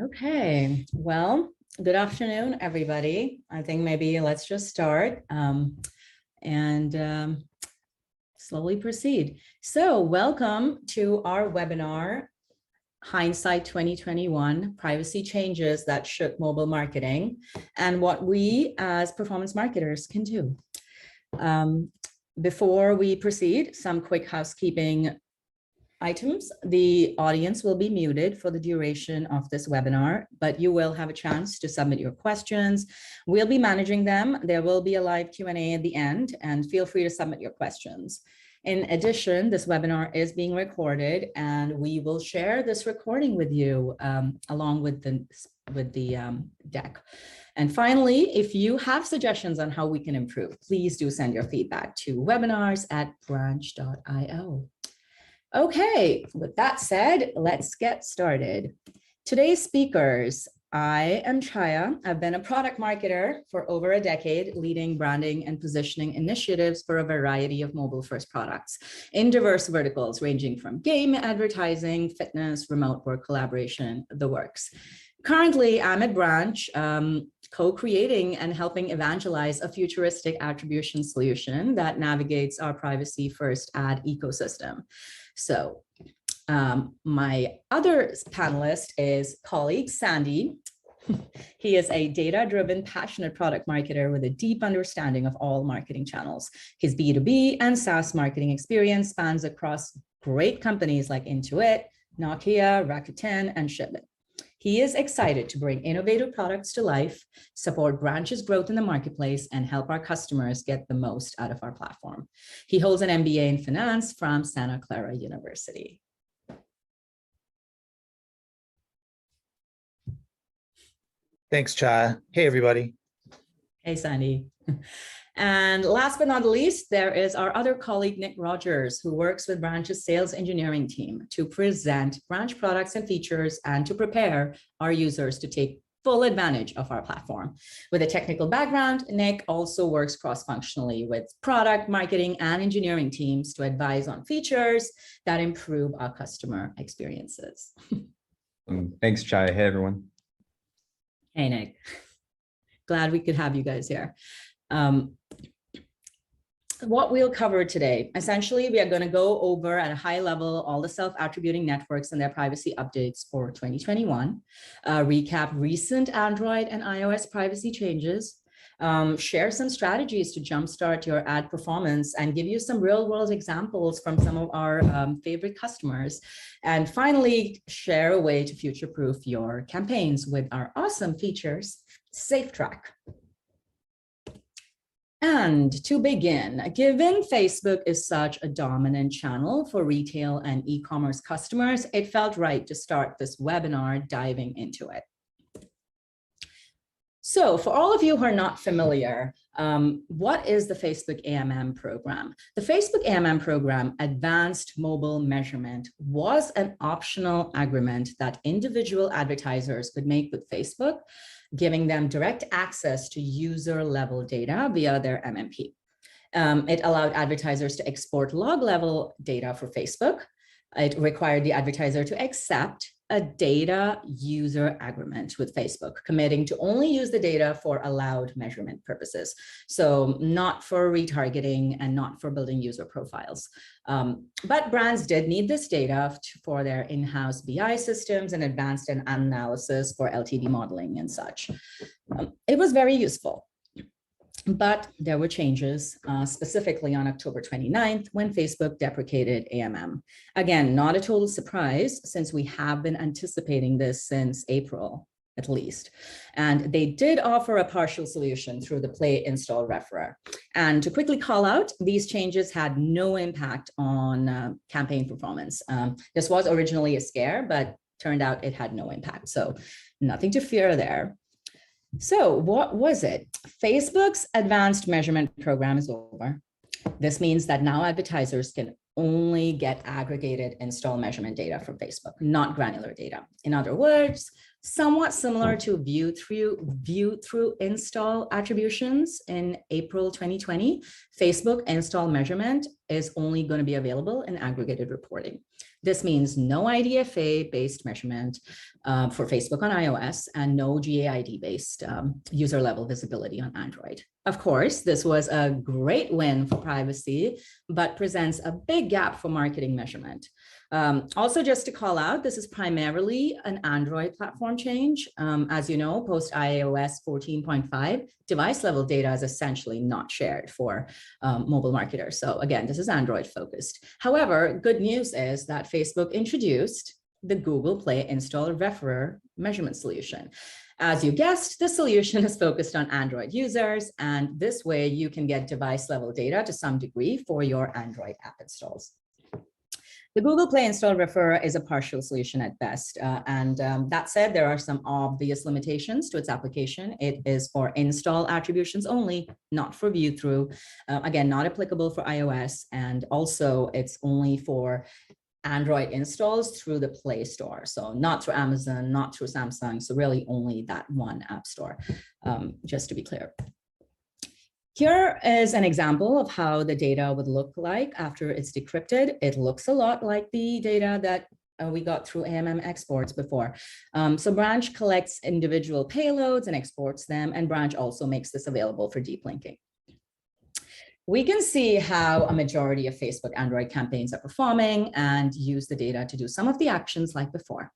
Okay, well, good afternoon, everybody. I think maybe let's just start and slowly proceed. So welcome to our webinar, Hindsight 2021, Privacy Changes That Shook Mobile Marketing, and what we as performance marketers can do. Before we proceed, some quick housekeeping items. The audience will be muted for the duration of this webinar, but you will have a chance to submit your questions. We'll be managing them. There will be a live Q&A at the end, and feel free to submit your questions. In addition, this webinar is being recorded, and we will share this recording with you along with the deck. And finally, if you have suggestions on how we can improve, please do send your feedback to webinars@branch.io. Okay, with that said, let's get started. Today's speakers, I am Chaya. I've been a product marketer for over a decade, leading branding and positioning initiatives for a variety of mobile-first products in diverse verticals, ranging from game advertising, fitness, remote work collaboration, the works. Currently, I'm at Branch, co-creating and helping evangelize a futuristic attribution solution that navigates our privacy-first ad ecosystem. So my other panelist is colleague Sandy. He is a data-driven, passionate product marketer with a deep understanding of all marketing channels. His B2B and SaaS marketing experience spans across great companies like Intuit, Nokia, Rakuten, and Shipment. He is excited to bring innovative products to life, support Branch's growth in the marketplace, and help our customers get the most out of our platform. He holds an MBA in finance from Santa Clara University. Thanks, Chaya. Hey, everybody. Hey, Sandy. And last but not least, there is our other colleague, Nick Rogers, who works with Branch's sales engineering team to present Branch products and features and to prepare our users to take full advantage of our platform. With a technical background, Nick also works cross-functionally with product, marketing, and engineering teams to advise on features that improve our customer experiences. Thanks, Chaya. Hey, everyone. Hey, Nick. Glad we could have you guys here. What we'll cover today, essentially, we are going to go over at a high level all the self-attributing networks and their privacy updates for 2021, recap recent Android and iOS privacy changes, share some strategies to jumpstart your ad performance, and give you some real-world examples from some of our favorite customers, and finally, share a way to future-proof your campaigns with our awesome features, SafeTrack. And to begin, given Facebook is such a dominant channel for retail and e-commerce customers, it felt right to start this webinar diving into it. So for all of you who are not familiar, what is the Facebook AMM program? The Facebook AMM program, Advanced Mobile Measurement, was an optional agreement that individual advertisers could make with Facebook, giving them direct access to user-level data via their MMP. It allowed advertisers to export log-level data for Facebook. It required the advertiser to accept a data user agreement with Facebook, committing to only use the data for allowed measurement purposes. So not for retargeting and not for building user profiles. But brands did need this data for their in-house BI systems and advanced analysis for LTV modeling and such. It was very useful. But there were changes, specifically on October 29th, when Facebook deprecated AMM. Again, not a total surprise, since we have been anticipating this since April, at least. And they did offer a partial solution through the Play Install Referral. And to quickly call out, these changes had no impact on campaign performance. This was originally a scare, but turned out it had no impact. So nothing to fear there. So what was it? Facebook's advanced measurement program is over. This means that now advertisers can only get aggregated install measurement data from Facebook, not granular data. In other words, somewhat similar to view through install attributions in April 2020, Facebook install measurement is only going to be available in aggregated reporting. This means no IDFA-based measurement for Facebook on iOS and no GAID-based user-level visibility on Android. Of course, this was a great win for privacy, but presents a big gap for marketing measurement. Also, just to call out, this is primarily an Android platform change. As you know, post iOS 14.5, device level data is essentially not shared for mobile marketers. So again, this is Android focused. However, good news is that Facebook introduced the Google Play Install Referral measurement solution. As you guessed, the solution is focused on Android users, and this way you can get device level data to some degree for your Android app installs. The Google Play Install Referral is a partial solution at best. That said, there are some obvious limitations to its application. It is for install attributions only, not for view through. Again, not applicable for iOS. And also it's only for Android installs through the Play Store. So not through Amazon, not through Samsung. So really only that one app store, just to be clear. Here is an example of how the data would look like after it's decrypted. It looks a lot like the data that we got through AMM exports before. So Branch collects individual payloads and exports them, and Branch also makes this available for deep linking. We can see how a majority of Facebook Android campaigns are performing and use the data to do some of the actions like before.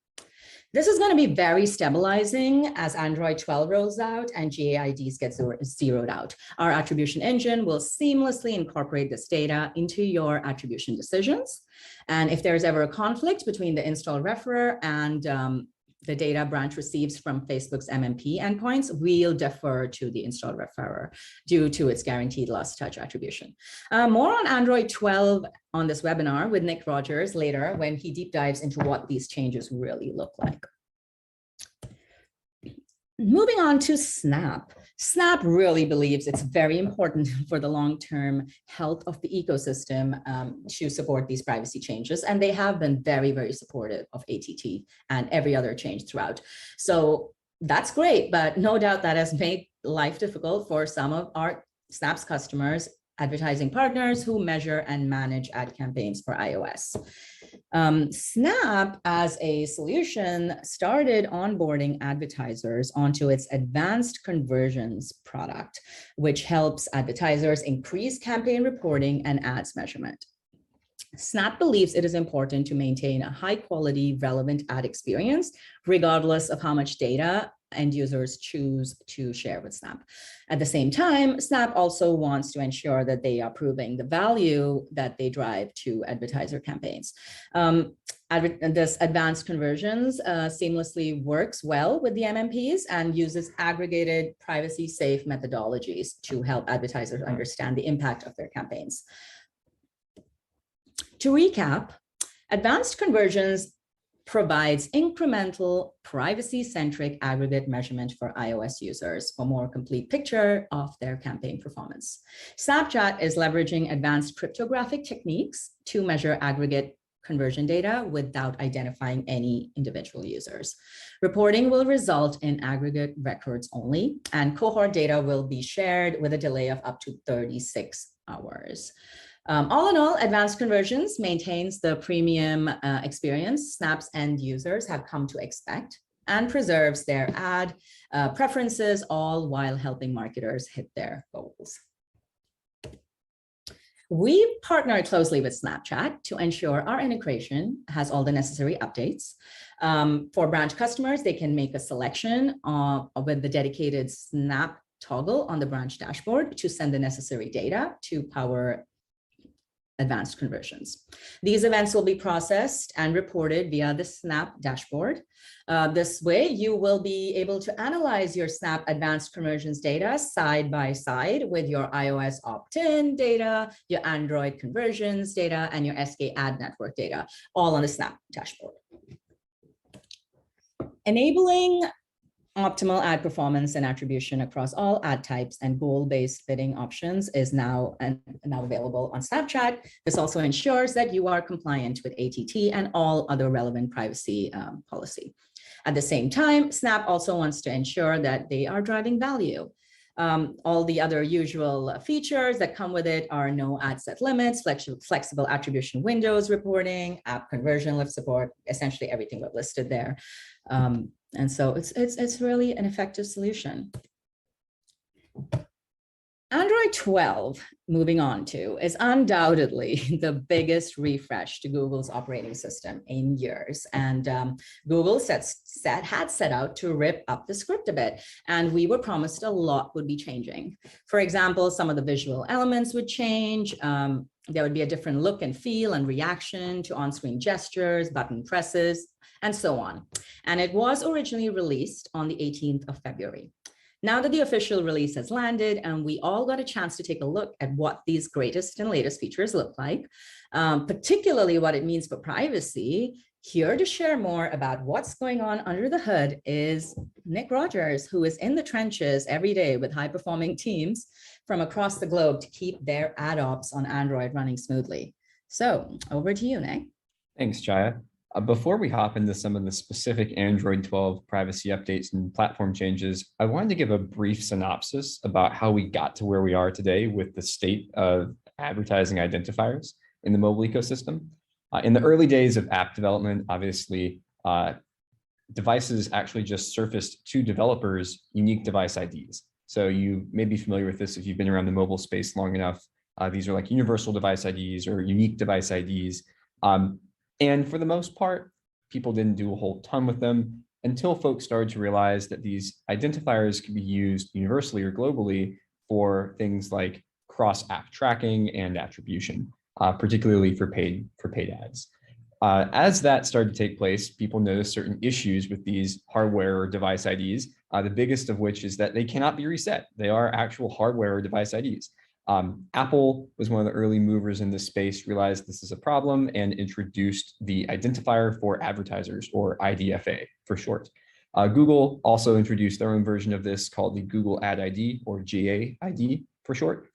This is going to be very stabilizing as Android 12 rolls out and GAIDs get zeroed out. Our attribution engine will seamlessly incorporate this data into your attribution decisions. And if there's ever a conflict between the install referrer and the data Branch receives from Facebook's MMP endpoints, we'll defer to the install referrer due to its guaranteed last touch attribution. More on Android 12 on this webinar with Nick Rogers later when he deep dives into what these changes really look like. Moving on to Snap. Snap really believes it's very important for the long-term health of the ecosystem to support these privacy changes. And they have been very, very supportive of ATT and every other change throughout. So that's great, but no doubt that has made life difficult for some of our Snap's customers, advertising partners who measure and manage ad campaigns for iOS. Snap, as a solution, started onboarding advertisers onto its advanced conversions product, which helps advertisers increase campaign reporting and ads measurement. Snap believes it is important to maintain a high-quality, relevant ad experience, regardless of how much data end users choose to share with Snap. At the same time, Snap also wants to ensure that they are proving the value that they drive to advertiser campaigns. This advanced conversions seamlessly works well with the MMPs and uses aggregated privacy-safe methodologies to help advertisers understand the impact of their campaigns. To recap, advanced conversions provides incremental privacy-centric aggregate measurement for iOS users for a more complete picture of their campaign performance. Snapchat is leveraging advanced cryptographic techniques to measure aggregate conversion data without identifying any individual users. Reporting will result in aggregate records only, and cohort data will be shared with a delay of up to 36 hours. All in all, advanced conversions maintains the premium experience Snap's end users have come to expect and preserves their ad preferences, all while helping marketers hit their goals. We partner closely with Snapchat to ensure our integration has all the necessary updates. For Branch customers, they can make a selection with the dedicated Snap toggle on the Branch dashboard to send the necessary data to power advanced conversions. These events will be processed and reported via the Snap dashboard. This way, you will be able to analyze your Snap advanced conversions data side by side with your iOS opt-in data, your Android conversions data, and your SK ad network data, all on the Snap dashboard. Enabling optimal ad performance and attribution across all ad types and goal-based bidding options is now available on Snapchat. This also ensures that you are compliant with ATT and all other relevant privacy policy. At the same time, Snap also wants to ensure that they are driving value. All the other usual features that come with it are no ad set limits, flexible attribution windows reporting, app conversion lift support, essentially everything we've listed there. And so it's really an effective solution. Android 12, moving on to, is undoubtedly the biggest refresh to Google's operating system in years. And Google had set out to rip up the script a bit. And we were promised a lot would be changing. For example, some of the visual elements would change. There would be a different look and feel and reaction to on-screen gestures, button presses, and so on. And it was originally released on the 18th of February. Now that the official release has landed and we all got a chance to take a look at what these greatest and latest features look like, particularly what it means for privacy, here to share more about what's going on under the hood is Nick Rogers, who is in the trenches every day with high-performing teams from across the globe to keep their ad ops on Android running smoothly. So over to you, Nick. Thanks, Chaya. Before we hop into some of the specific Android 12 privacy updates and platform changes, I wanted to give a brief synopsis about how we got to where we are today with the state of advertising identifiers in the mobile ecosystem. In the early days of app development, obviously, devices actually just surfaced to developers unique device IDs. So you may be familiar with this if you've been around the mobile space long enough. These are like universal device IDs or unique device IDs. And for the most part, people didn't do a whole ton with them until folks started to realize that these identifiers could be used universally or globally for things like cross-app tracking and attribution, particularly for paid ads. As that started to take place, people noticed certain issues with these hardware or device IDs, the biggest of which is that they cannot be reset. They are actual hardware or device IDs. Apple was one of the early movers in this space, realized this is a problem, and introduced the identifier for advertisers, or IDFA for short. Google also introduced their own version of this called the Google Ad ID, or GAID for short.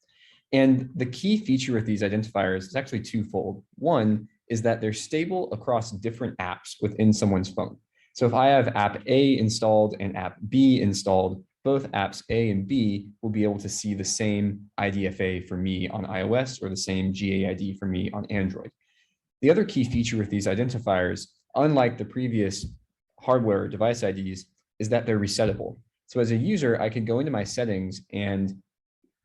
And the key feature with these identifiers is actually twofold. One is that they're stable across different apps within someone's phone. So if I have app A installed and app B installed, both apps A and B will be able to see the same IDFA for me on iOS or the same GAID for me on Android. The other key feature with these identifiers, unlike the previous hardware or device IDs, is that they're resettable. So as a user, I could go into my settings and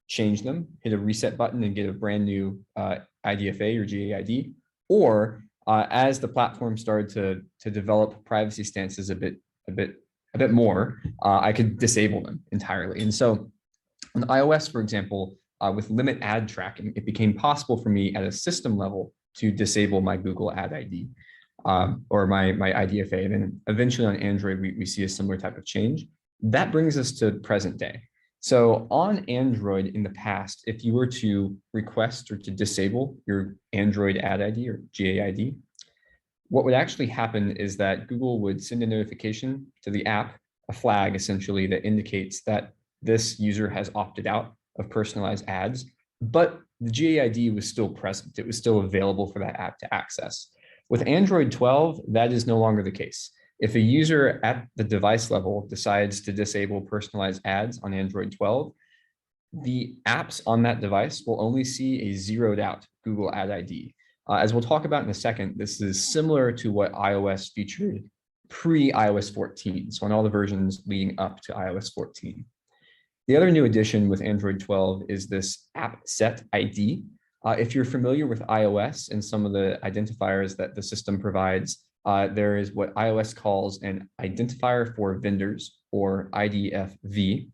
change them, hit a reset button and get a brand new IDFA or GAID, or as the platform started to develop privacy stances a bit more, I could disable them entirely. And so on iOS, for example, with limit ad tracking, it became possible for me at a system level to disable my Google Ad ID or my IDFA. And then eventually on Android, we see a similar type of change. That brings us to present day. So on Android in the past, if you were to request or to disable your Android Ad ID or GAID, what would actually happen is that Google would send a notification to the app, a flag essentially that indicates that this user has opted out of personalized ads, but the GAID was still present. It was still available for that app to access. With Android 12, that is no longer the case. If a user at the device level decides to disable personalized ads on Android 12, the apps on that device will only see a zeroed out Google Ad ID. As we'll talk about in a second, this is similar to what iOS featured pre-iOS 14, so on all the versions leading up to iOS 14. The other new addition with Android 12 is this app set ID. If you're familiar with iOS and some of the identifiers that the system provides, there is what iOS calls an identifier for vendors, or IDFV.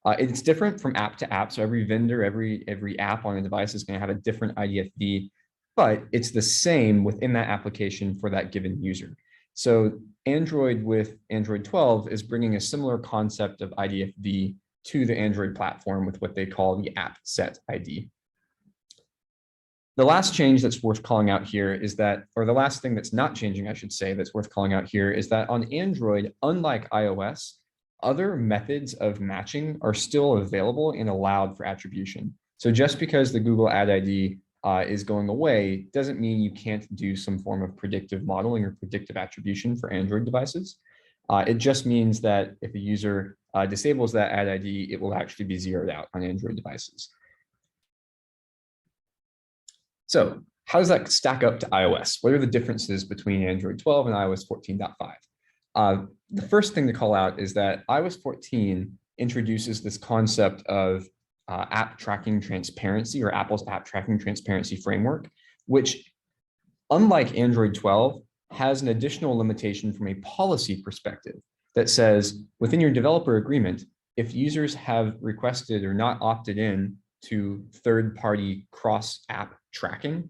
It's different from app to app, so every vendor, every app on a device is going to have a different IDFV, but it's the same within that application for that given user. So Android with Android 12 is bringing a similar concept of IDFV to the Android platform with what they call the app set ID. The last change that's worth calling out here is that, or the last thing that's not changing, I should say, that's worth calling out here is that on Android, unlike iOS, other methods of matching are still available and allowed for attribution. So just because the Google Ad ID is going away doesn't mean you can't do some form of predictive modeling or predictive attribution for Android devices. It just means that if a user disables that ad ID, it will actually be zeroed out on Android devices. So how does that stack up to iOS? What are the differences between Android 12 and iOS 14.5? The first thing to call out is that iOS 14 introduces this concept of app tracking transparency, or Apple's app tracking transparency framework, which, unlike Android 12, has an additional limitation from a policy perspective that says within your developer agreement, if users have requested or not opted in to third-party cross-app tracking,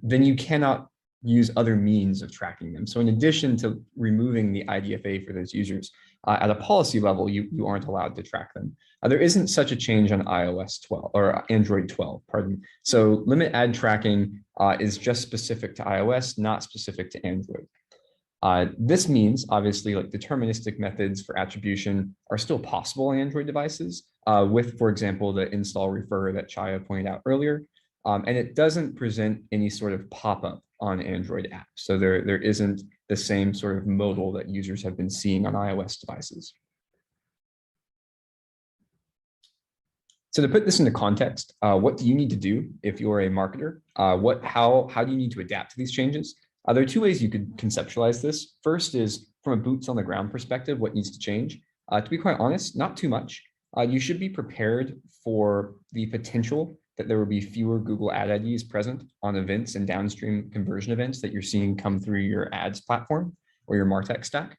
then you cannot use other means of tracking them. So in addition to removing the IDFA for those users, at a policy level, you aren't allowed to track them. There isn't such a change on iOS 12 or Android 12, pardon. So limit ad tracking is just specific to iOS, not specific to Android. This means, obviously, like deterministic methods for attribution are still possible on Android devices with, for example, the install refer that Chaya pointed out earlier. And it doesn't present any sort of pop-up on Android apps. So there isn't the same sort of modal that users have been seeing on iOS devices. So to put this into context, what do you need to do if you're a marketer? How do you need to adapt to these changes? There are two ways you could conceptualize this. First is from a boots on the ground perspective, what needs to change? To be quite honest, not too much. You should be prepared for the potential that there will be fewer Google Ad IDs present on events and downstream conversion events that you're seeing come through your ads platform or your MarTech stack.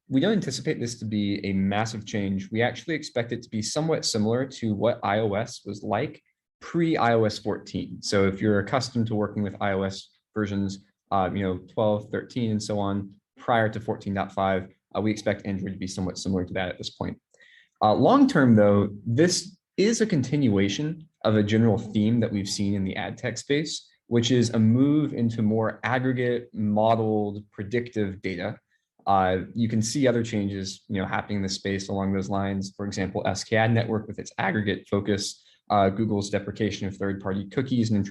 We don't anticipate this to be a massive change. We actually expect it to be somewhat similar to what iOS was like pre-iOS 14. So if you're accustomed to working with iOS versions, 12, 13, and so on, prior to 14.5, we expect Android to be somewhat similar to that at this point. Long-term, though, this is a continuation of a general theme that we've seen in the ad tech space, which is a move into more aggregate, modeled, predictive data. You can see other changes, happening in the space along those lines. For example, SKAd network with its aggregate focus, Google's deprecation of third-party cookies and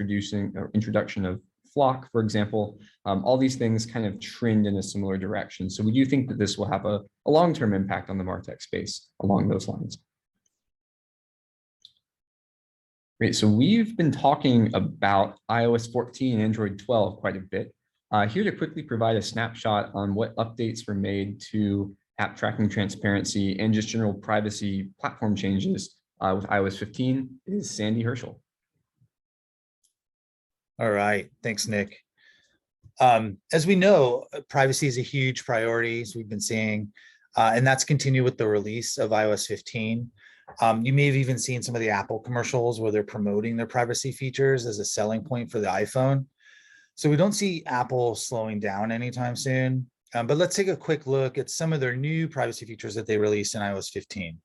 introduction of Flock, for example. All these things kind of trend in a similar direction. So we do think that this will have a long-term impact on the MarTech space along those lines. Great, so we've been talking about iOS 14 and Android 12 quite a bit. Here to quickly provide a snapshot on what updates were made to app tracking transparency and just general privacy platform changes with iOS 15 is Sandy Herschel. All right, thanks, Nick. As we know, privacy is a huge priority, as we've been seeing, and that's continued with the release of iOS 15. You may have even seen some of the Apple commercials where they're promoting their privacy features as a selling point for the iPhone. So we don't see Apple slowing down anytime soon, but let's take a quick look at some of their new privacy features that they released in iOS 15.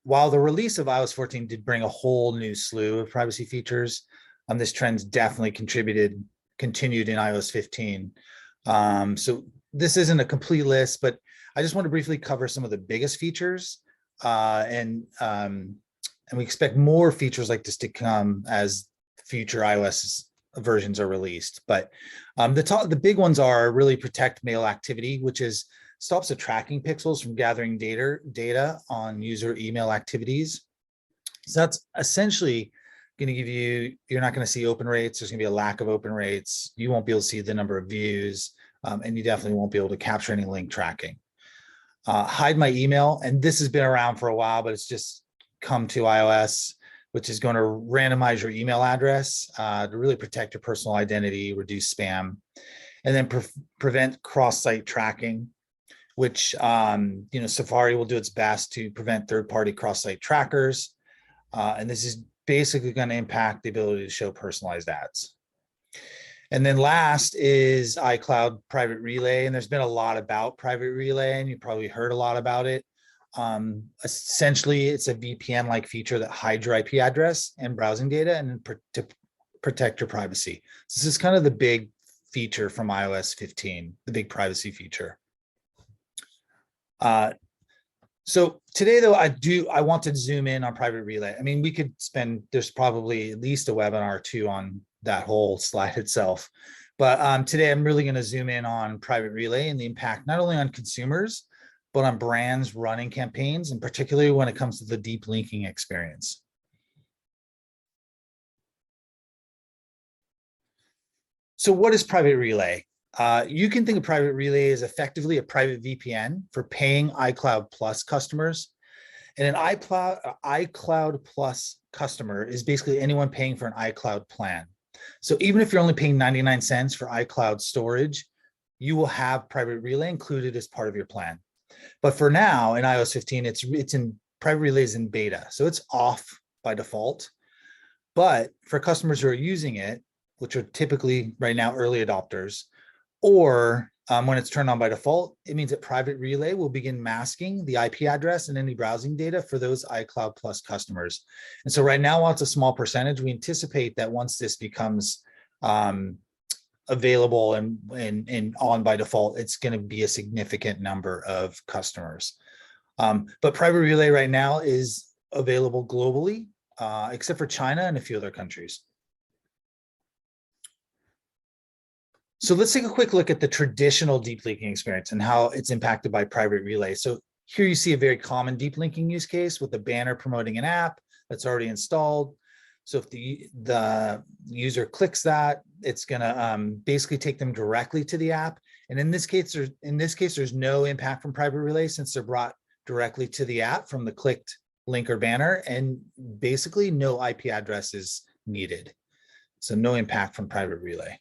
While the release of iOS 14 did bring a whole new slew of privacy features, this trend's definitely continued in iOS 15. So this isn't a complete list, but I just want to briefly cover some of the biggest features, and we expect more features like this to come as future iOS versions are released. But the big ones are really protect mail activity, which stops the tracking pixels from gathering data on user email activities. So that's essentially going to give you're not going to see open rates. There's going to be a lack of open rates. You won't be able to see the number of views, and you definitely won't be able to capture any link tracking. Hide my email, and this has been around for a while, but it's just come to iOS, which is going to randomize your email address to really protect your personal identity, reduce spam, and then prevent cross-site tracking, which Safari will do its best to prevent third-party cross-site trackers. And this is basically going to impact the ability to show personalized ads. And then last is iCloud Private Relay. And there's been a lot about Private Relay, and you probably heard a lot about it. Essentially, it's a VPN-like feature that hides your IP address and browsing data and to protect your privacy. So this is kind of the big feature from iOS 15, the big privacy feature. So today, though, I want to zoom in on Private Relay. I mean, there's probably at least a webinar or two on that whole slide itself, But today I'm really going to zoom in on private relay and the impact not only on consumers, but on brands running campaigns, and particularly when it comes to the deep linking experience. So what is private relay? You can think of private relay as effectively a private VPN for paying iCloud Plus customers. And an iCloud Plus customer is basically anyone paying for an iCloud plan. So even if you're only paying 99 cents for iCloud storage, you will have private relay included as part of your plan. But for now in iOS 15, it's in private relays in beta. So it's off by default. But for customers who are using it, which are typically right now early adopters, or when it's turned on by default, it means that private relay will begin masking the IP address and any browsing data for those iCloud Plus customers. And so right now, while it's a small percentage, we anticipate that once this becomes available and on by default, it's going to be a significant number of customers. But private relay right now is available globally, except for China and a few other countries. So let's take a quick look at the traditional deep linking experience and how it's impacted by private relay. So here you see a very common deep linking use case with a banner promoting an app that's already installed. So if the user clicks that, it's going to basically take them directly to the app. And in this case, there's no impact from private relay since they're brought directly to the app from the clicked link or banner, and basically no IP address is needed. So no impact from private relay.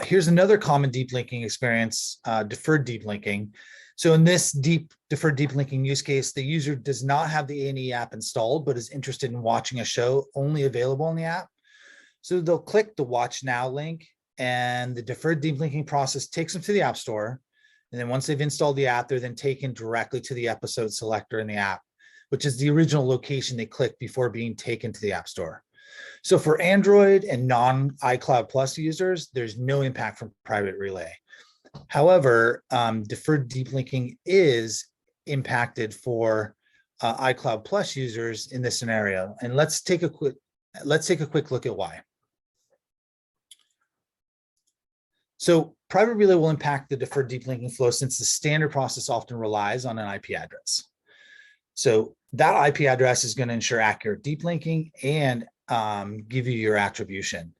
Here's another common deep linking experience, deferred deep linking. So in this deferred deep linking use case, the user does not have the A&E app installed, but is interested in watching a show only available in the app. So they'll click the Watch Now link, and the deferred deep linking process takes them to the App Store. And then once they've installed the app, they're then taken directly to the episode selector in the app, which is the original location they clicked before being taken to the App Store. So for Android and non-iCloud Plus users, there's no impact from private relay. However, deferred deep linking is impacted for iCloud Plus users in this scenario. And let's take a quick look at why. So private relay will impact the deferred deep linking flow since the standard process often relies on an IP address. So that IP address is going to ensure accurate deep linking and give you your attribution.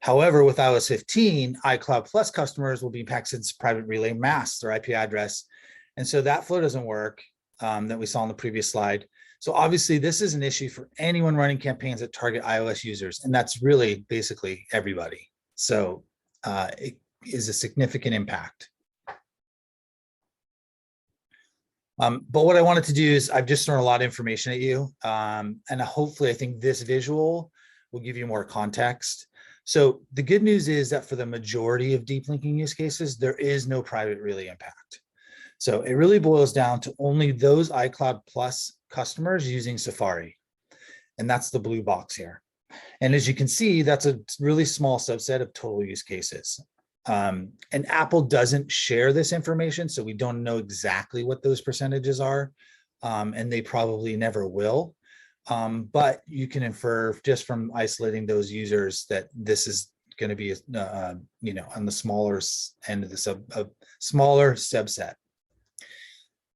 However, with iOS 15, iCloud Plus customers will be impacted since private relay masks their IP address. And so that flow doesn't work that we saw on the previous slide. So obviously this is an issue for anyone running campaigns that target iOS users. And that's really basically everybody. So it is a significant impact. But what I wanted to do is I've just thrown a lot of information at you. And hopefully I think this visual will give you more context. So the good news is that for the majority of deep linking use cases, there is no private relay impact. So it really boils down to only those iCloud Plus customers using Safari. And that's the blue box here. And as you can see, that's a really small subset of total use cases. And Apple doesn't share this information, so we don't know exactly what those percentages are, and they probably never will. But you can infer just from isolating those users that this is going to be, on the smaller end of the smaller subset.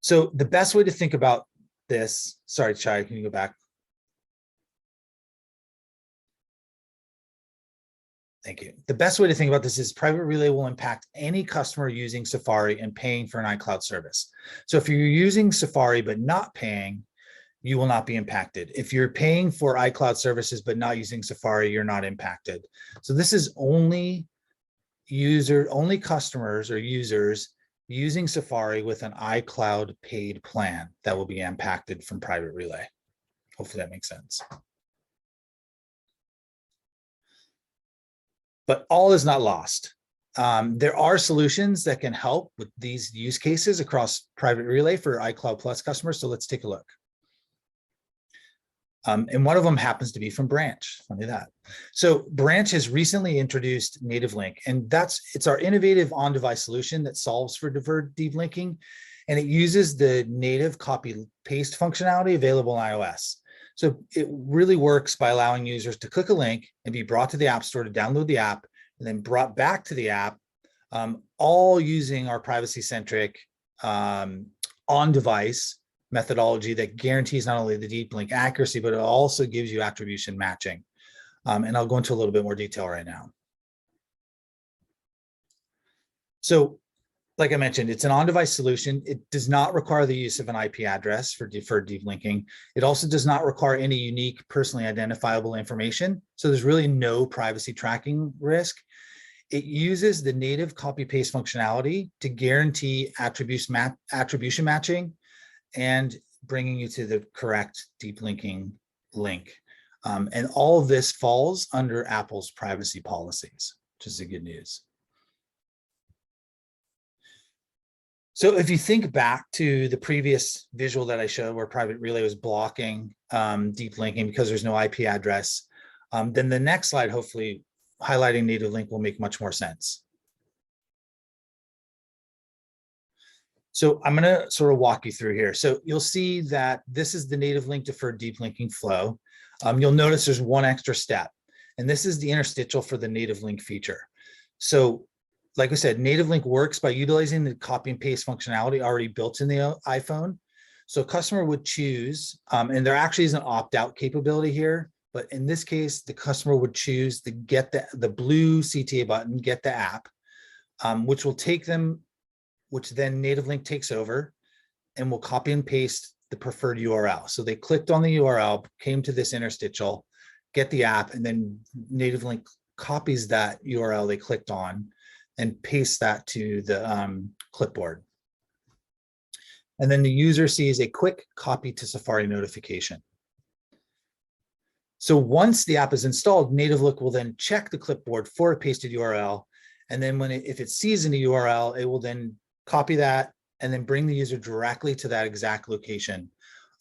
So the best way to think about this, sorry, Chai, can you go back? Thank you. The best way to think about this is private relay will impact any customer using Safari and paying for an iCloud service. So if you're using Safari but not paying, you will not be impacted. If you're paying for iCloud services but not using Safari, you're not impacted. So this is only customers or users using Safari with an iCloud paid plan that will be impacted from private relay. Hopefully that makes sense. But all is not lost. There are solutions that can help with these use cases across private relay for iCloud Plus customers. So let's take a look. And one of them happens to be from Branch. Funny that. So Branch has recently introduced Native Link, and it's our innovative on-device solution that solves for deferred deep linking, and it uses the native copy paste functionality available in iOS. So it really works by allowing users to click a link and be brought to the App Store to download the app, and then brought back to the app, all using our privacy-centric on-device methodology that guarantees not only the deep link accuracy, but it also gives you attribution matching. And I'll go into a little bit more detail right now. So, like I mentioned, it's an on-device solution. It does not require the use of an IP address for deep linking. It also does not require any unique personally identifiable information. So there's really no privacy tracking risk. It uses the native copy-paste functionality to guarantee attribution matching and bringing you to the correct deep linking link. And all of this falls under Apple's privacy policies, which is the good news. So if you think back to the previous visual that I showed where Private Relay was blocking deep linking because there's no IP address, then the next slide, hopefully highlighting native link, will make much more sense. So I'm going to sort of walk you through here. So you'll see that this is the native link deferred deep linking flow. You'll notice there's one extra step, and this is the interstitial for the native link feature. So like I said, native link works by utilizing the copy and paste functionality already built in the iPhone. So a customer would choose, and there actually is an opt-out capability here, but in this case, the customer would choose to get the blue CTA button, get the app, which will take them, which then native link takes over and will copy and paste the preferred URL. So they clicked on the URL, came to this interstitial, get the app, and then native link copies that URL they clicked on and paste that to the clipboard. And then the user sees a quick copy to Safari notification. So once the app is installed, native link will then check the clipboard for a pasted URL. And then if it sees in the URL, it will then copy that and then bring the user directly to that exact location.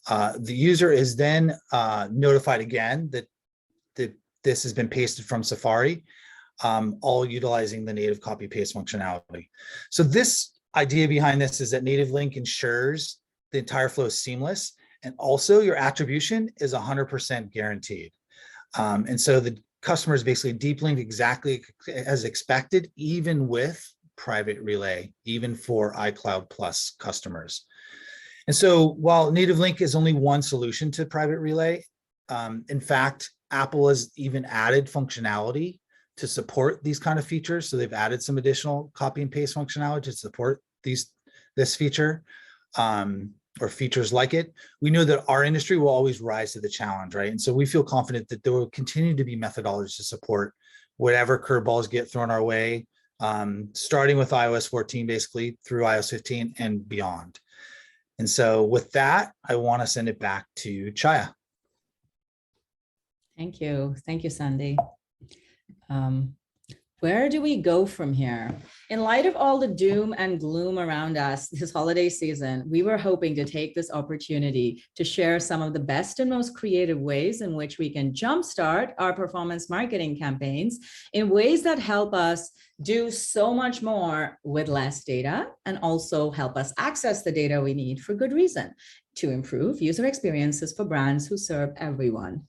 The user is then notified again that this has been pasted from Safari, all utilizing the native copy paste functionality. So this idea behind this is that native link ensures the entire flow is seamless, and also your attribution is 100% guaranteed. And so the customer is basically deep linked exactly as expected, even with Private Relay, even for iCloud Plus customers. And so while native link is only one solution to Private Relay, in fact, Apple has even added functionality to support these kind of features. So they've added some additional copy and paste functionality to support this feature, or features like it. We know that our industry will always rise to the challenge, right? And so we feel confident that there will continue to be methodologies to support whatever curveballs get thrown our way, starting with iOS 14, basically through iOS 15 and beyond. And so with that, I want to send it back to Chaya. Thank you. Thank you, Sandy. Where do we go from here? In light of all the doom and gloom around us this holiday season, we were hoping to take this opportunity to share some of the best and most creative ways in which we can jumpstart our performance marketing campaigns in ways that help us do so much more with less data, and also help us access the data we need for good reason to improve user experiences for brands who serve everyone.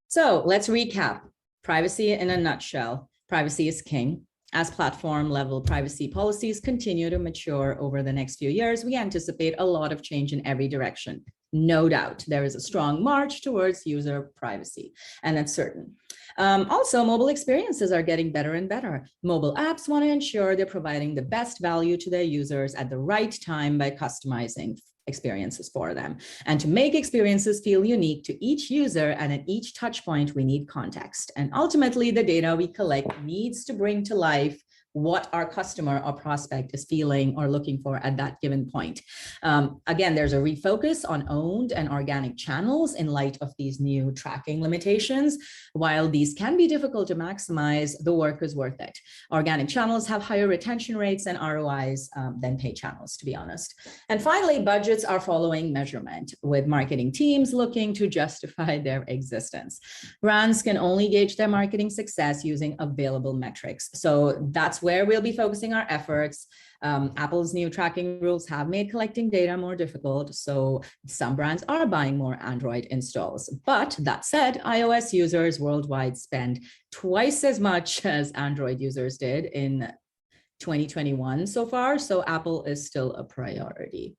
So let's recap. Privacy in a nutshell. Privacy is king. As platform-level privacy policies continue to mature over the next few years, we anticipate a lot of change in every direction. No doubt, there is a strong march towards user privacy, and that's certain. Also, mobile experiences are getting better and better. Mobile apps want to ensure they're providing the best value to their users at the right time by customizing experiences for them. And to make experiences feel unique to each user and at each touch point, we need context. And ultimately, the data we collect needs to bring to life what our customer or prospect is feeling or looking for at that given point. Again, there's a refocus on owned and organic channels in light of these new tracking limitations. While these can be difficult to maximize, the work is worth it. Organic channels have higher retention rates and ROIs than paid channels, to be honest. And finally, budgets are following measurement, with marketing teams looking to justify their existence. Brands can only gauge their marketing success using available metrics. So that's that's where we'll be focusing our efforts. Apple's new tracking rules have made collecting data more difficult, so some brands are buying more Android installs. But that said, iOS users worldwide spend twice as much as Android users did in 2021 so far, so Apple is still a priority.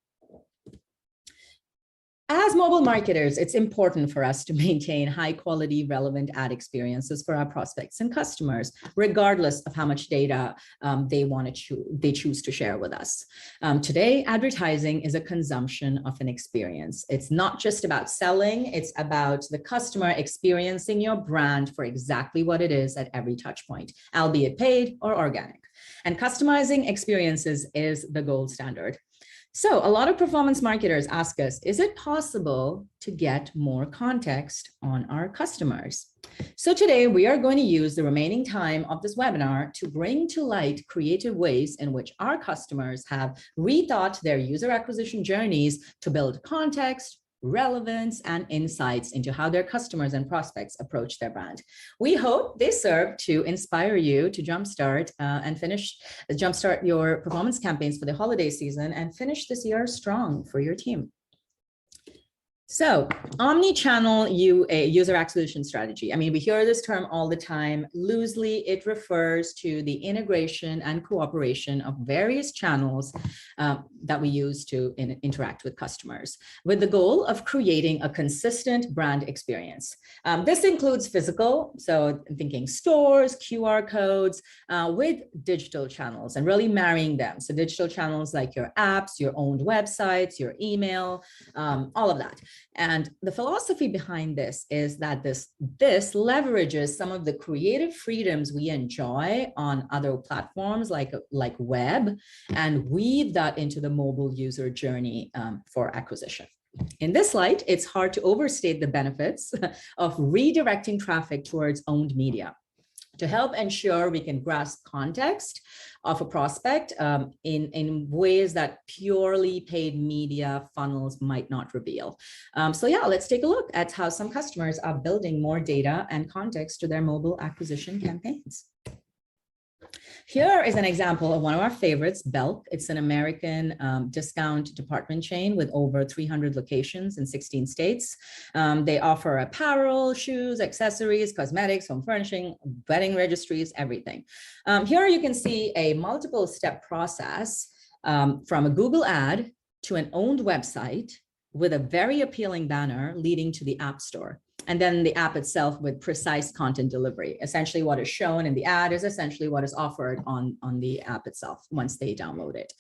As mobile marketers, it's important for us to maintain high quality, relevant ad experiences for our prospects and customers, regardless of how much data they choose to share with us. Today, advertising is a consumption of an experience. It's not just about selling, it's about the customer experiencing your brand for exactly what it is at every touch point, albeit paid or organic. And customizing experiences is the gold standard. So a lot of performance marketers ask us, is it possible to get more context on our customers? So today we are going to use the remaining time of this webinar to bring to light creative ways in which our customers have rethought their user acquisition journeys to build context, relevance, and insights into how their customers and prospects approach their brand. We hope they serve to inspire you to jumpstart your performance campaigns for the holiday season and finish this year strong for your team. So omnichannel user acquisition strategy. I mean, we hear this term all the time. Loosely, it refers to the integration and cooperation of various channels that we use to interact with customers, with the goal of creating a consistent brand experience. This includes physical, so thinking stores, QR codes, with digital channels and really marrying them. So digital channels like your apps, your owned websites, your email, all of that. And the philosophy behind this is that this leverages some of the creative freedoms we enjoy on other platforms like web, and weave that into the mobile user journey for acquisition. In this light, it's hard to overstate the benefits of redirecting traffic towards owned media to help ensure we can grasp context of a prospect in ways that purely paid media funnels might not reveal. So yeah, let's take a look at how some customers are building more data and context to their mobile acquisition campaigns. Here is an example of one of our favorites, Belk. It's an American discount department chain with over 300 locations in 16 states. They offer apparel, shoes, accessories, cosmetics, home furnishing, wedding registries, everything. Here you can see a multiple step process from a Google ad to an owned website with a very appealing banner leading to the App Store. And then the app itself with precise content delivery. Essentially what is shown in the ad is essentially what is offered on the app itself once they download it.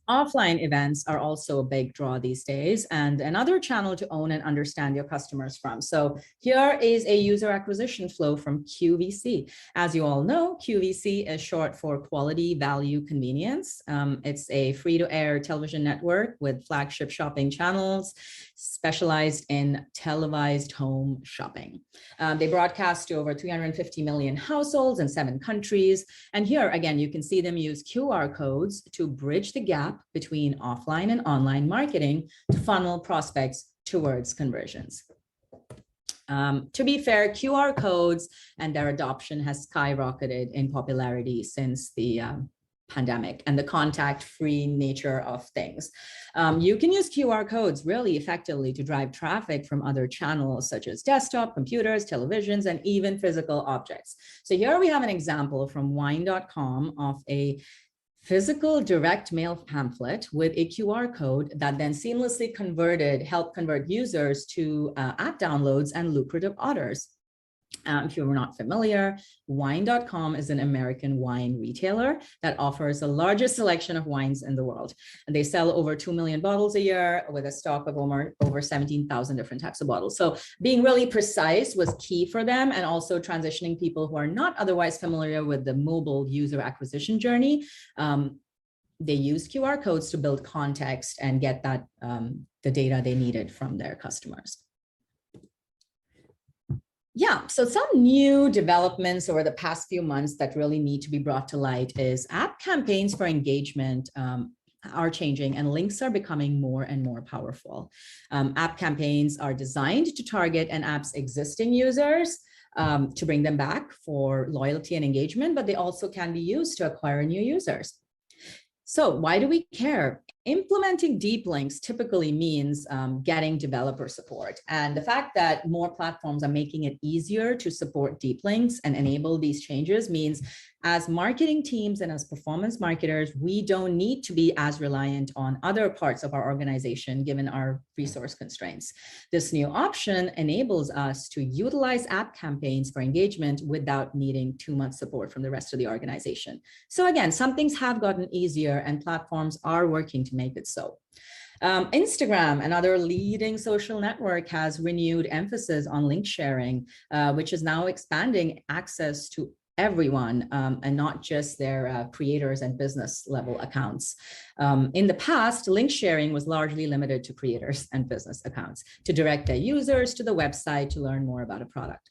Offline events are also a big draw these days and another channel to own and understand your customers from. So here is a user acquisition flow from QVC. As you all know, QVC is short for quality, value, convenience. It's a free-to-air television network with flagship shopping channels specialized in televised home shopping. They broadcast to over 350 million households in 7 countries. And here again, you can see them use QR codes to bridge the gap between offline and online marketing to funnel prospects towards conversions. To be fair, QR codes and their adoption has skyrocketed in popularity since the pandemic and the contact-free nature of things. You can use QR codes really effectively to drive traffic from other channels such as desktop, computers, televisions, and even physical objects. So here we have an example from wine.com of a physical direct mail pamphlet with a QR code that then seamlessly helped convert users to app downloads and lucrative orders. If you're not familiar, wine.com is an American wine retailer that offers the largest selection of wines in the world. And they sell over 2 million bottles a year with a stock of over 17,000 different types of bottles. So being really precise was key for them, and also transitioning people who are not otherwise familiar with the mobile user acquisition journey. They used QR codes to build context and get that the data they needed from their customers. Yeah, so some new developments over the past few months that really need to be brought to light is app campaigns for engagement are changing and links are becoming more and more powerful. App campaigns are designed to target an app's existing users, to bring them back for loyalty and engagement, but they also can be used to acquire new users. So why do we care? Implementing deep links typically means getting developer support. And the fact that more platforms are making it easier to support deep links and enable these changes means as marketing teams and as performance marketers, we don't need to be as reliant on other parts of our organization given our resource constraints. This new option enables us to utilize app campaigns for engagement without needing too much support from the rest of the organization. So again, some things have gotten easier and platforms are working to make it so. Instagram, another leading social network, has renewed emphasis on link sharing, which is now expanding access to everyone and not just their creators and business level accounts. In the past, link sharing was largely limited to creators and business accounts to direct their users to the website to learn more about a product.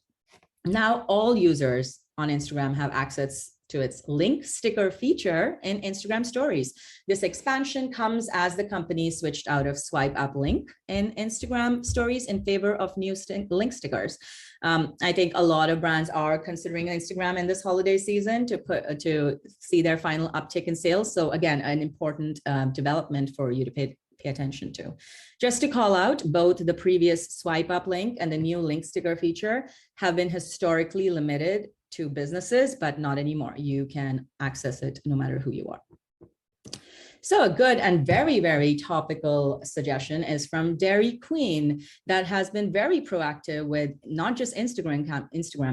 Now all users on Instagram have access to its link sticker feature in Instagram stories. This expansion comes as the company switched out of swipe up link in Instagram stories in favor of new link stickers. I think a lot of brands are considering Instagram in this holiday season to see their final uptick in sales. So again, an important development for you to pay attention to. Just to call out, both the previous swipe up link and the new link sticker feature have been historically limited to businesses, but not anymore. You can access it no matter who you are. So a good and very, very topical suggestion is from Dairy Queen that has been very proactive with not just Instagram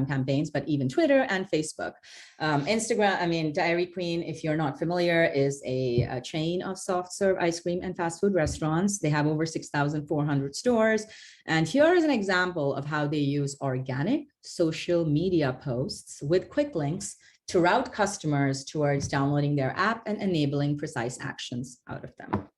campaigns, but even Twitter and Facebook. Dairy Queen, if you're not familiar, is a chain of soft serve ice cream and fast food restaurants. They have over 6,400 stores. And here is an example of how they use organic social media posts with quick links to route customers towards downloading their app and enabling precise actions out of them.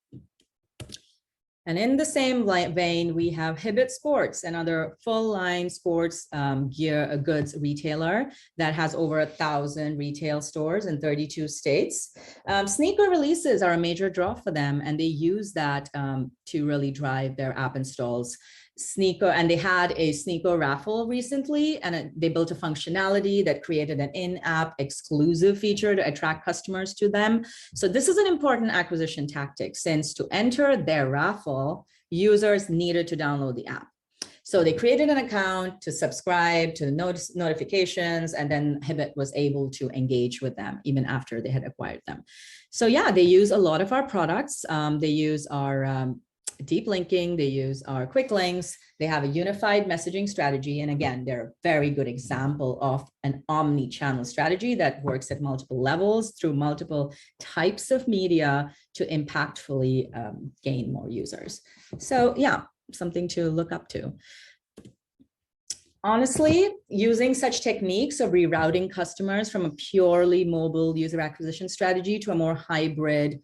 And in the same vein, we have Hibbett Sports, another full-line sports goods retailer that has over 1,000 retail stores in 32 states. Sneaker releases are a major draw for them, and they use that to really drive their app installs. They had a sneaker raffle recently, and they built a functionality that created an in-app exclusive feature to attract customers to them. So this is an important acquisition tactic, since to enter their raffle, users needed to download the app. So they created an account to subscribe to the notifications, and then Hibbett was able to engage with them even after they had acquired them. So yeah, they use a lot of our products. They use our deep linking, they use our quick links, they have a unified messaging strategy. And again, they're a very good example of an omni-channel strategy that works at multiple levels through multiple types of media to impactfully gain more users. So yeah, something to look up to. Honestly, using such techniques of rerouting customers from a purely mobile user acquisition strategy to a more hybrid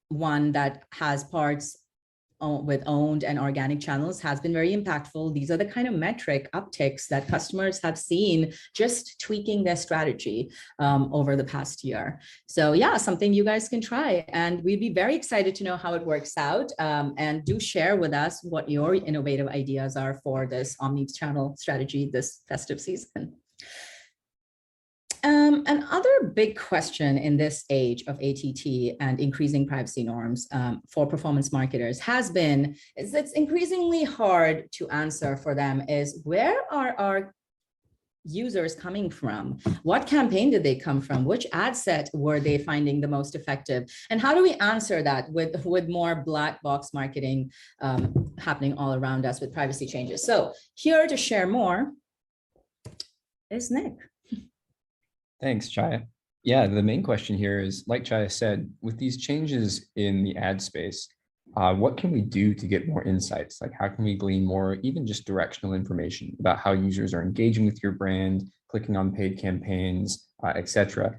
one that has parts with owned and organic channels has been very impactful. These are the kind of metric upticks that customers have seen just tweaking their strategy over the past year. So yeah, something you guys can try, and we'd be very excited to know how it works out, and do share with us what your innovative ideas are for this omni-channel strategy this festive season. Another big question in this age of ATT and increasing privacy norms for performance marketers it's increasingly hard to answer for them is, where are our users coming from? What campaign did they come from? Which ad set were they finding the most effective? And how do we answer that with more black box marketing happening all around us with privacy changes? So here to share more is Nick. Thanks, Chaya. Yeah, the main question here is, like Chaya said, with these changes in the ad space, what can we do to get more insights? Like, how can we glean more, even just directional information about how users are engaging with your brand, clicking on paid campaigns, etc.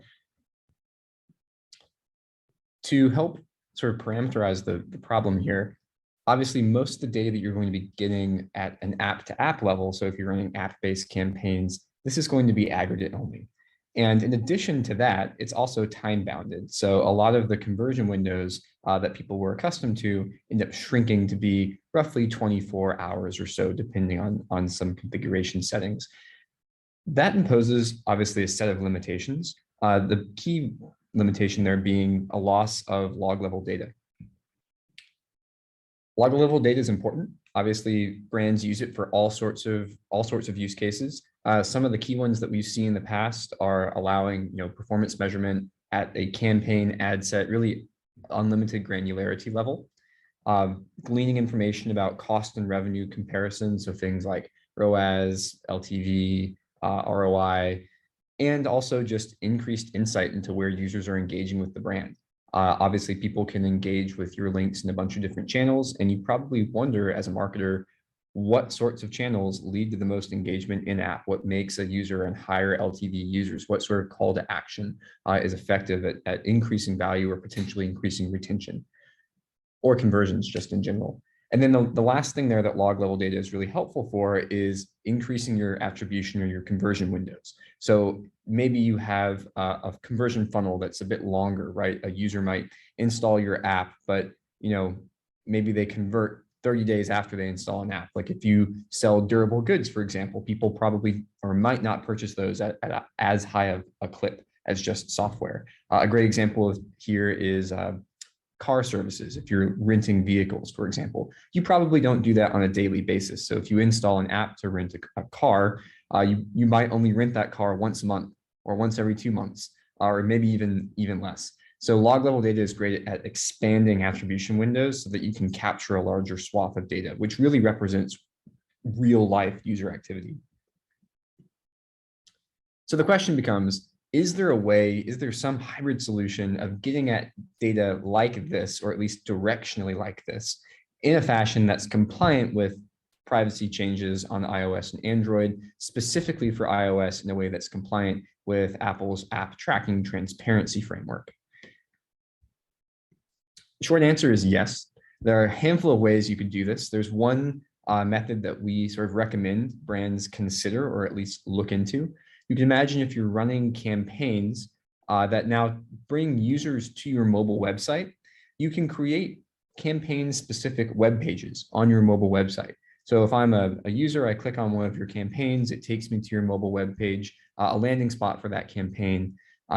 To help sort of parameterize the problem here, obviously, most of the data that you're going to be getting at an app-to-app level, so if you're running app-based campaigns, this is going to be aggregate only. And in addition to that, it's also time bounded. So a lot of the conversion windows that people were accustomed to end up shrinking to be roughly 24 hours or so, depending on some configuration settings. That imposes obviously a set of limitations. The key limitation there being a loss of log level data. Log level data is important. Obviously, brands use it for all sorts of use cases. Some of the key ones that we've seen in the past are allowing performance measurement at a campaign ad set, really unlimited granularity level. Gleaning information about cost and revenue comparisons, so things like ROAS, LTV, ROI, and also just increased insight into where users are engaging with the brand. Obviously, people can engage with your links in a bunch of different channels, and you probably wonder as a marketer, what sorts of channels lead to the most engagement in app? What makes a user and higher LTV users? What sort of call to action is effective at increasing value or potentially increasing retention or conversions just in general? And then the last thing there that log level data is really helpful for is increasing your attribution or your conversion windows. So maybe you have a conversion funnel that's a bit longer, right? A user might install your app, but maybe they convert 30 days after they install an app. Like if you sell durable goods, for example, people probably or might not purchase those at as high of a clip as just software. A great example of here is car services. If you're renting vehicles, for example, you probably don't do that on a daily basis. So if you install an app to rent a car, you might only rent that car once a month or once every 2 months, or maybe even less. So log level data is great at expanding attribution windows so that you can capture a larger swath of data, which really represents real life user activity. So the question becomes, is there some hybrid solution of getting at data like this, or at least directionally like this, in a fashion that's compliant with privacy changes on iOS and Android, specifically for iOS in a way that's compliant with Apple's app tracking transparency framework? Short answer is yes. There are a handful of ways you could do this. There's one method that we sort of recommend brands consider or at least look into. You can imagine if you're running campaigns that now bring users to your mobile website, you can create campaign-specific web pages on your mobile website. So if I'm a user, I click on one of your campaigns, it takes me to your mobile web page, a landing spot for that campaign.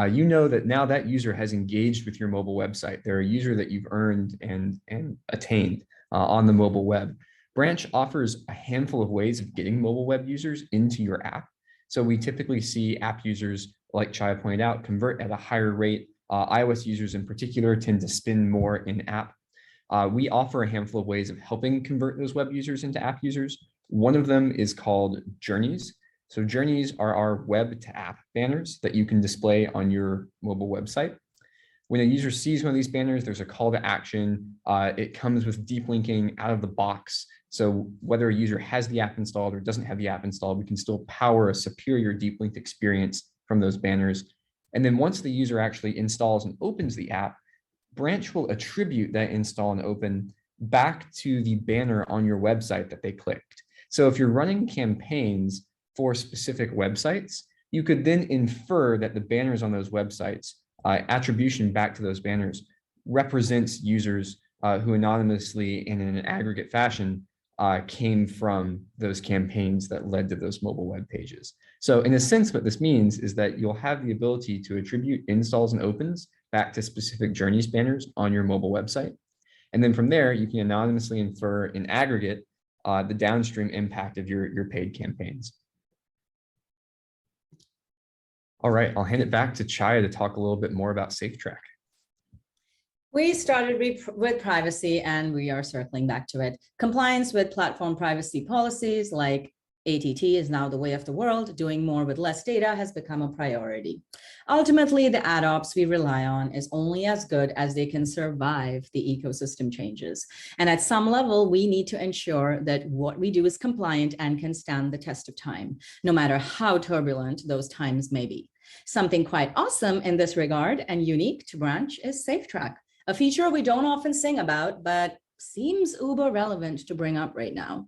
You know that now that user has engaged with your mobile website. They're a user that you've earned and attained on the mobile web. Branch offers a handful of ways of getting mobile web users into your app. So we typically see app users, like Chaya pointed out, convert at a higher rate. iOS users in particular tend to spend more in app. We offer a handful of ways of helping convert those web users into app users. One of them is called journeys. So journeys are our web to app banners that you can display on your mobile website. When a user sees one of these banners, there's a call to action. It comes with deep linking out of the box. So whether a user has the app installed or doesn't have the app installed, we can still power a superior deep linked experience from those banners. And then once the user actually installs and opens the app, Branch will attribute that install and open back to the banner on your website that they clicked. So if you're running campaigns for specific websites, you could then infer that the banners on those websites, attribution back to those banners, represents users who anonymously and in an aggregate fashion came from those campaigns that led to those mobile web pages. So in a sense, what this means is that you'll have the ability to attribute installs and opens back to specific journeys banners on your mobile website. And then from there, you can anonymously infer in aggregate the downstream impact of your paid campaigns. All right, I'll hand it back to Chaya to talk a little bit more about SafeTrack. We started with privacy and we are circling back to it. Compliance with platform privacy policies like ATT is now the way of the world. Doing more with less data has become a priority. Ultimately, the ad ops we rely on is only as good as they can survive the ecosystem changes. And at some level, we need to ensure that what we do is compliant and can stand the test of time, no matter how turbulent those times may be. Something quite awesome in this regard and unique to Branch is SafeTrack, a feature we don't often sing about, but seems uber relevant to bring up right now.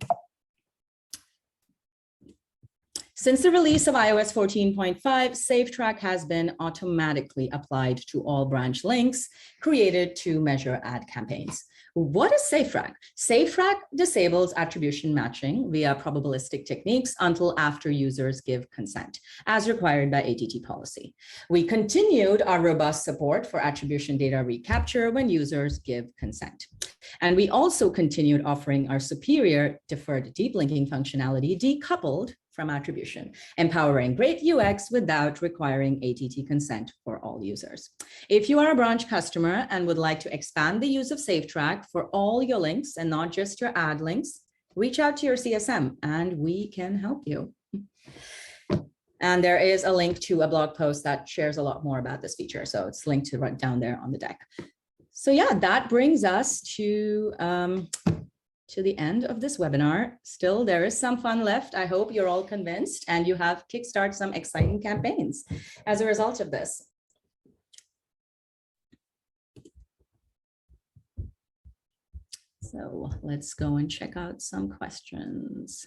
Since the release of iOS 14.5, SafeTrack has been automatically applied to all branch links created to measure ad campaigns. What is SafeTrack? SafeTrack disables attribution matching via probabilistic techniques until after users give consent, as required by ATT policy. We continued our robust support for attribution data recapture when users give consent. And we also continued offering our superior deferred deep linking functionality decoupled from attribution, empowering great UX without requiring ATT consent for all users. If you are a branch customer and would like to expand the use of SafeTrack for all your links and not just your ad links, reach out to your CSM and we can help you. And there is a link to a blog post that shares a lot more about this feature. So it's linked to right down there on the deck. So yeah, that brings us to the end of this webinar. Still, there is some fun left. I hope you're all convinced and you have kickstarted some exciting campaigns as a result of this. So let's go and check out some questions.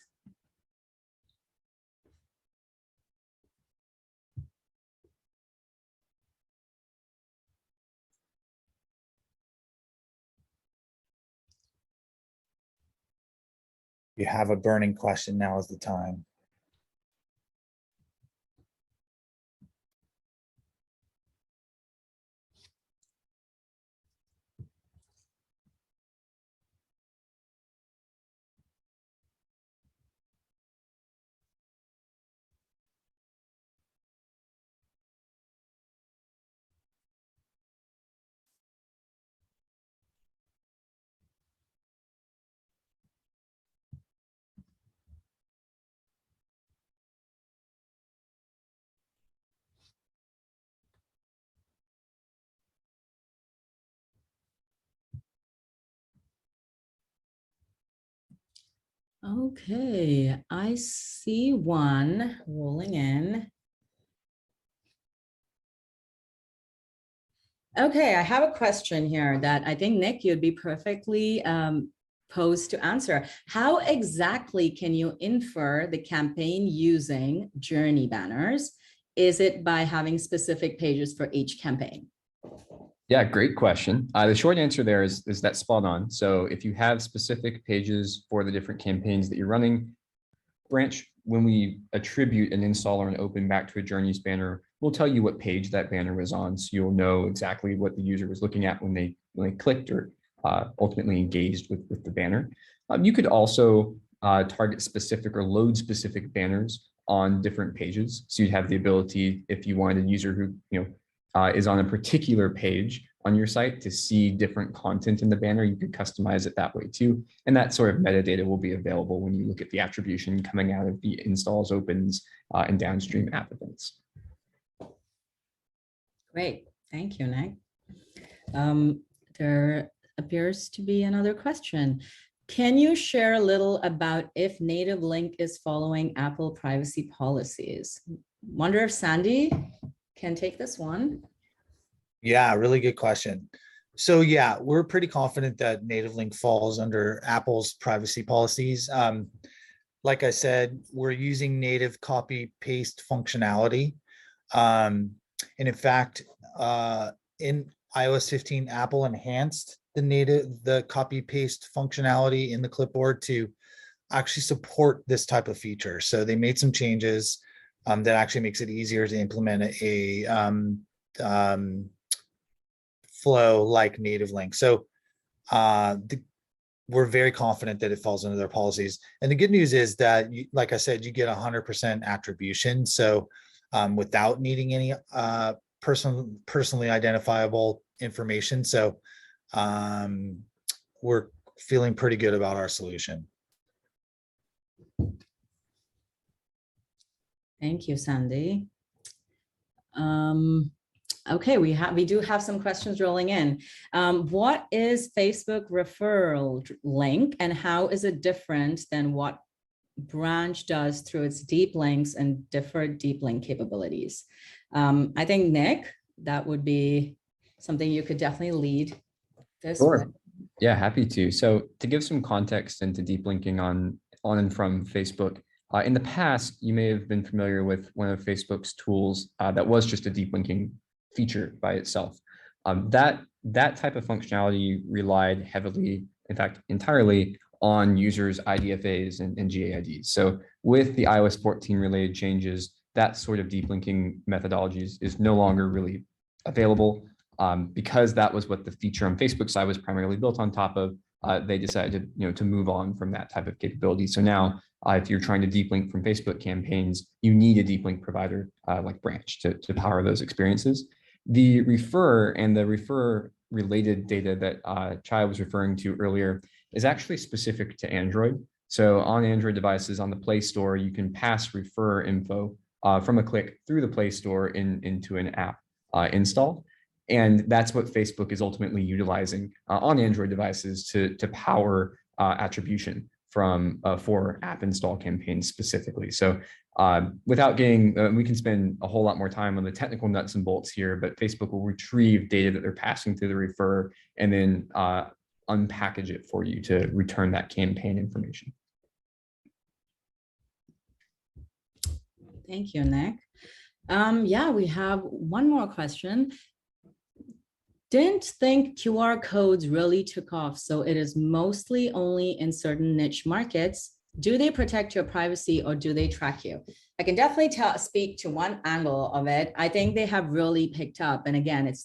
You have a burning question, now is the time. Okay, I see one rolling in. Okay, I have a question here that I think, Nick, you'd be perfectly posed to answer. How exactly can you infer the campaign using journey banners? Is it by having specific pages for each campaign? Yeah, great question. The short answer there is that spot on. So if you have specific pages for the different campaigns that you're running, branch, when we attribute an install or an open back to a journeys banner, we'll tell you what page that banner was on. So you'll know exactly what the user was looking at when they clicked or ultimately engaged with the banner. You could also target specific or load specific banners on different pages. So you'd have the ability, if you wanted a user who is on a particular page on your site to see different content in the banner, you could customize it that way too. And that sort of metadata will be available when you look at the attribution coming out of the installs, opens, and downstream app events. Great, thank you, Nick. There appears to be another question. Can you share a little about if Native Link is following Apple privacy policies? Wonder if Sandy can take this one. Yeah, really good question. So yeah, we're pretty confident that Native Link falls under Apple's privacy policies. Like I said, we're using native copy paste functionality. And in fact, in iOS 15, Apple enhanced the copy paste functionality in the clipboard to actually support this type of feature. So they made some changes that actually makes it easier to implement a flow like Native Link. So we're very confident that it falls under their policies. And the good news is that, like I said, you get 100% attribution. So without needing any personally identifiable information. So we're feeling pretty good about our solution. Thank you, Sandy. Okay, we do have some questions rolling in. What is Facebook referral link and how is it different than what Branch does through its deep links and deferred deep link capabilities? I think, Nick, that would be something you could definitely lead this with. Yeah, happy to. So to give some context into deep linking on and from Facebook, In the past, you may have been familiar with one of Facebook's tools that was just a deep linking feature by itself. That type of functionality relied heavily, in fact, entirely on users' IDFAs and GAIDs. So with the iOS 14 related changes, that sort of deep linking methodology is no longer really available. Because that was what the feature on Facebook side was primarily built on top of. They decided to move on from that type of capability. So now, if you're trying to deep link from Facebook campaigns, you need a deep link provider like Branch to power those experiences. The refer and the refer related data that Chai was referring to earlier is actually specific to Android. So on Android devices on the Play Store, you can pass refer info from a click through the Play Store into an app install. And that's what Facebook is ultimately utilizing on Android devices to power attribution for app install campaigns specifically. So without getting, we can spend a whole lot more time on the technical nuts and bolts here, but Facebook will retrieve data that they're passing through the refer and then unpackage it for you to return that campaign information. Thank you, Nick. Yeah, we have one more question. Didn't think QR codes really took off, so it is mostly only in certain niche markets. Do they protect your privacy or do they track you? I can definitely speak to one angle of it. I think they have really picked up. And again, it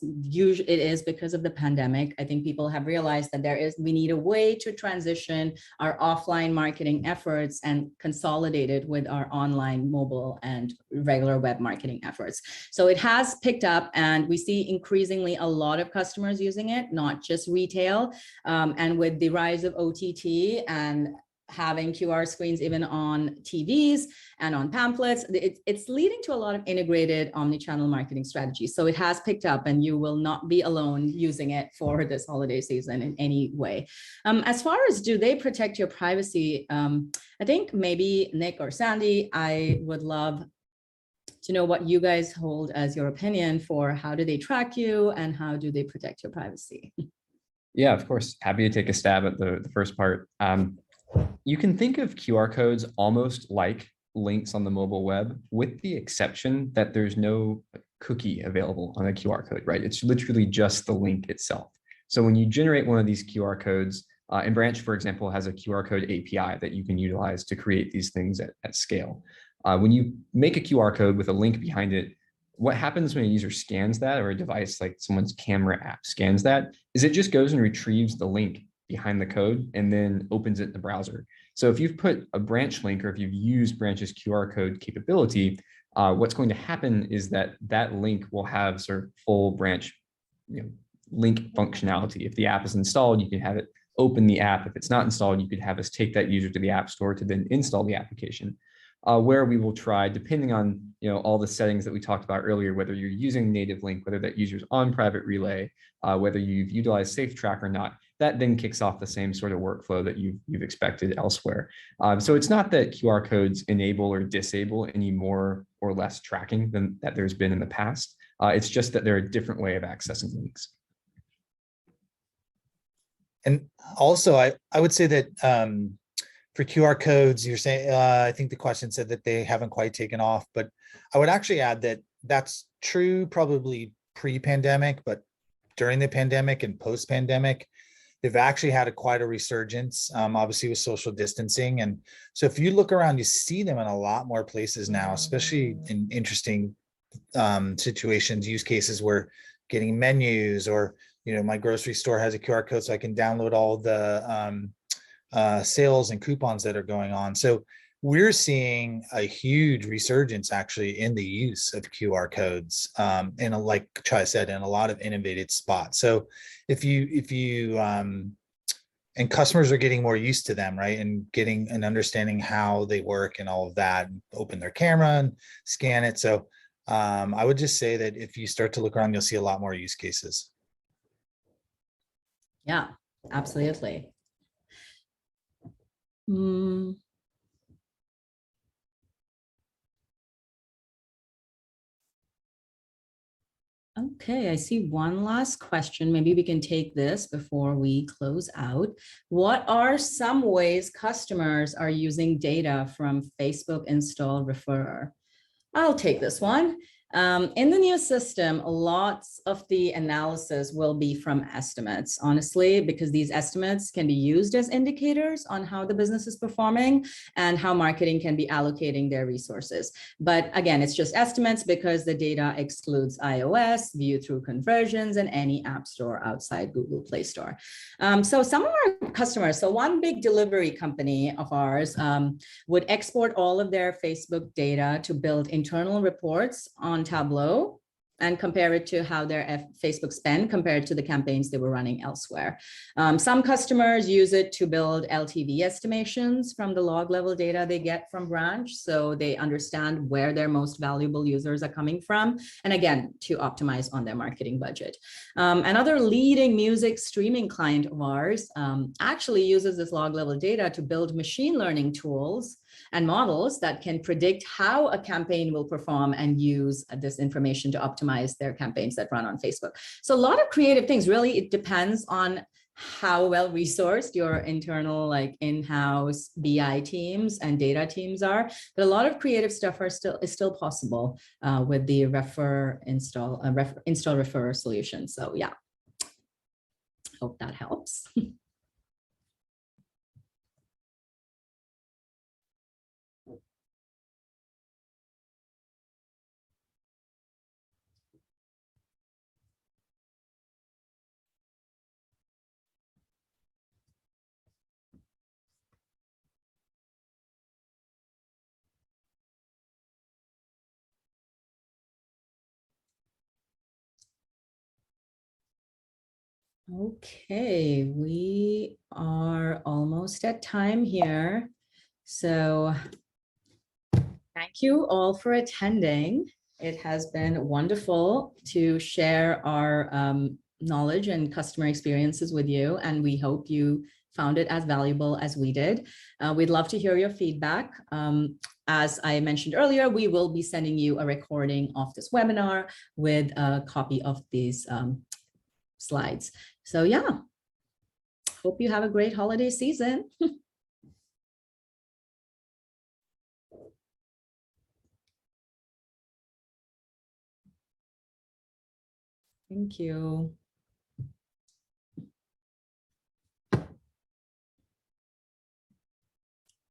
is because of the pandemic. I think people have realized that we need a way to transition our offline marketing efforts and consolidate it with our online, mobile, and regular web marketing efforts. So it has picked up, and we see increasingly a lot of customers using it, not just retail. And with the rise of OTT and having QR screens even on TVs and on pamphlets, it's leading to a lot of integrated omnichannel marketing strategies. So it has picked up, and you will not be alone using it for this holiday season in any way. As far as do they protect your privacy, I think maybe Nick or Sandy, I would love to know what you guys hold as your opinion for how do they track you and how do they protect your privacy? Yeah, of course. Happy to take a stab at the first part. You can think of QR codes almost like links on the mobile web, with the exception that there's no cookie available on a QR code, right? It's literally just the link itself. So when you generate one of these QR codes, and Branch, for example, has a QR code API that you can utilize to create these things at scale. When you make a QR code with a link behind it, what happens when a user scans that, or a device like someone's camera app scans that, is it just goes and retrieves the link behind the code and then opens it in the browser. So if you've put a Branch link, or if you've used Branch's QR code capability, what's going to happen is that link will have sort of full Branch link functionality. If the app is installed, you can have it open the app. If it's not installed, you could have us take that user to the App Store to then install the application. Where we will try, depending on all the settings that we talked about earlier, whether you're using native link, whether that user's on private relay, whether you've utilized SafeTrack or not, that then kicks off the same sort of workflow that you've expected elsewhere. So it's not that QR codes enable or disable any more or less tracking than that there's been in the past. It's just that they're a different way of accessing links. And also, I would say that for QR codes, you're saying, I think the question said that they haven't quite taken off, but I would actually add that that's true probably pre-pandemic, but during the pandemic and post-pandemic, they've actually had quite a resurgence, obviously with social distancing. And so if you look around, you see them in a lot more places now, especially in interesting situations, use cases where getting menus, or, my grocery store has a QR code so I can download all the sales and coupons that are going on. So we're seeing a huge resurgence actually in the use of QR codes, and like Chai said, in a lot of innovative spots. So if you and customers are getting more used to them, right, and getting and understanding how they work and all of that, and open their camera and scan it. So I would just say that if you start to look around, you'll see a lot more use cases. Yeah, absolutely. Okay, I see one last question. Maybe we can take this before we close out. What are some ways customers are using data from Facebook Install Referrer? I'll take this one. In the new system, lots of the analysis will be from estimates, honestly, because these estimates can be used as indicators on how the business is performing and how marketing can be allocating their resources. But again, it's just estimates because the data excludes iOS, view through conversions, and any app store outside Google Play Store. So some of our customers, so one big delivery company of ours would export all of their Facebook data to build internal reports on Tableau and compare it to how their Facebook spend compared to the campaigns they were running elsewhere. Some customers use it to build LTV estimations from the log level data they get from branch, so they understand where their most valuable users are coming from, and again, to optimize on their marketing budget. Another leading music streaming client of ours actually uses this log level data to build machine learning tools and models that can predict how a campaign will perform and use this information to optimize their campaigns that run on Facebook. So a lot of creative things. Really, it depends on how well resourced your internal, like in-house BI teams and data teams are. But a lot of creative stuff is still possible with the install referrer solution. So yeah, hope that helps. Okay, we are almost at time here. So thank you all for attending. It has been wonderful to share our knowledge and customer experiences with you, and we hope you found it as valuable as we did. We'd love to hear your feedback. As I mentioned earlier, we will be sending you a recording of this webinar with a copy of these slides. So yeah, hope you have a great holiday season. Thank you.